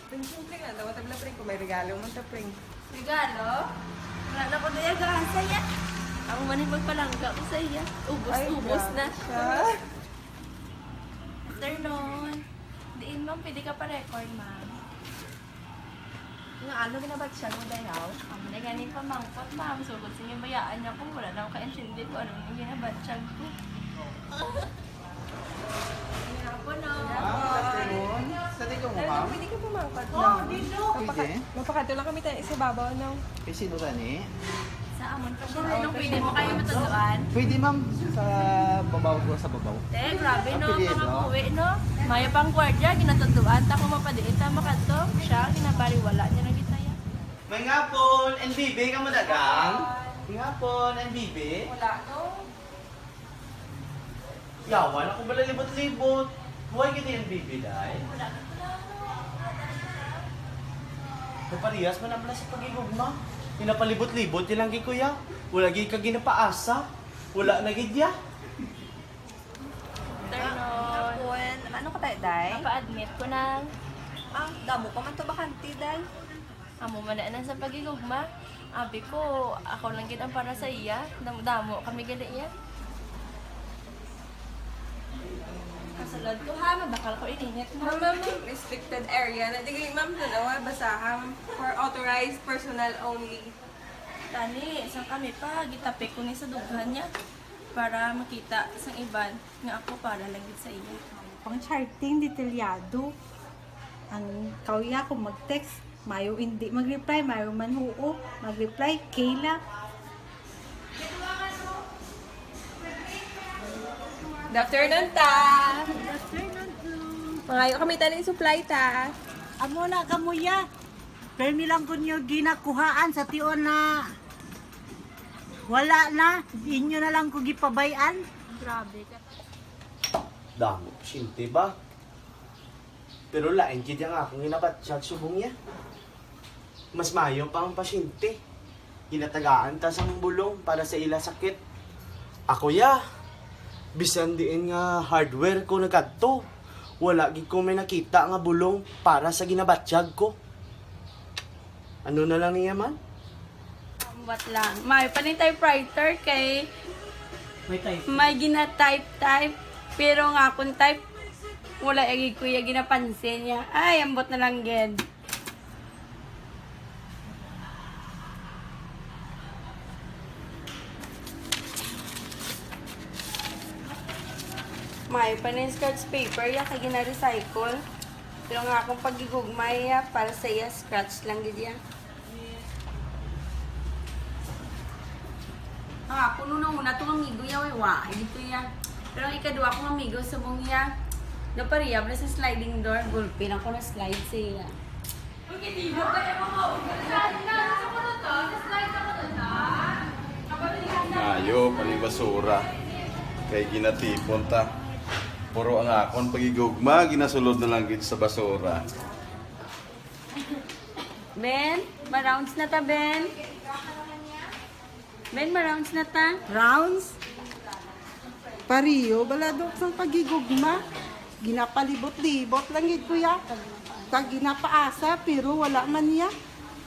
Simple nga daw. Tabla pring ko. May regalo mo ta pring. Regalo? Wala na ko na yung saya. Ang manibag palangga ko sa iya. Ubus na. Afternoon. Diin ma'am, pwede ka pa record ma'am. Nga ano ginabat siya mo dayaw? Ang na ganin pa mangkot ma'am. Sugod sa inyong bayaan niya kung wala na ako ka-intindi ko anong yung ginabat siya ko. Hapon no. Afternoon. Sa tingin mo, ma'am? Pwede ka pumangkot Oo, na. dito. Pwede. Mapakato lang kami tayo sa babaw no. Kay sino tani? Sa amon pa siya. Anong pwede mo kayo matuduan? Pwede, ma'am. Sa babaw ko, sa babaw. Grabe no, Apelido. mga buwi no. Maya pang kwardiya, ginatuduan. Tako mapadiit na makato. Siya, ginabariwala niya na gitaya. May ngapon, NBB ka mo dagang? May ngapon, NBB? Wala no. Yawan ako bala libot-libot. Huwag kita NBB dahil. Wala ka pala. Naparihas man ang pala sa pag-igugma. Pinapalibot-libot ilang kuya. Wala gid ka ginapaasa. Wala na gid ya. Afternoon. Ano ka tayo, Day? Napa-admit ko na Damo ka man to bakanti, Day. amo man na sa pagigugma. Abi ko, ako lang gid ang para sa iya. Damo kami gali iya. Kasalad ko ha, mabakal ko ininit mo. Ma'am, restricted area. Nadigay ma'am dalawa. Basahan. For authorized personnel only. Tani, isang kami pa, gitapik ko ni sa dughan niya para makita isang iban nga ako para lang gid sa iya. Pang charting detalyado. Ang kauya kung mag-text, mayo hindi mag-reply, mayo man huo, mag-reply, Kayla. Good afternoon, ta. Mangayo kami taning supply, ta. Amo na kamuya. Pero nilang ko niyo ginakuhaan sa tion na wala na, inyo na lang ko gipabayan. Grabe ka. Damo, sinte ba? Pero lain gid yang akong ginabatsyag subong ya. Mas mayo pa ang pasyente. Ginatagaan ta sang bulong para sa ila sakit. Ako ya. Bisan diin nga hardware ko nagkadto. Wala gid ko may nakita nga bulong para sa ginabatsyag ko. Ano na lang niya man? What lang. May pa ni typewriter kay may gina-type pero nga kung type wala agi kuya ginapansin niya. Ay, ambot na lang gid. May pa ni scratch paper ya kay gina-recycle. Pero nga akong pagigugmay ya para sa iya scratch lang gid ya. Puno na una itong amigo ya, wa. Dito ya. Pero ang ikadua kong amigo sa mong ya, napariyab na sa sliding door, gulpin ako na slide siya. Ayo, paling basura. Kay ginatipon ta. Puro ang akon pagigugma, ginasulod na lang gid sa basura. Ben, ma-rounds na ta, Ben. Ben, ma-rounds na ta. Rounds? Pariyo, baladok sang pagigugma. Ginapalibot-libot lang yun kuya. Kag ginapaasa, pero wala man niya.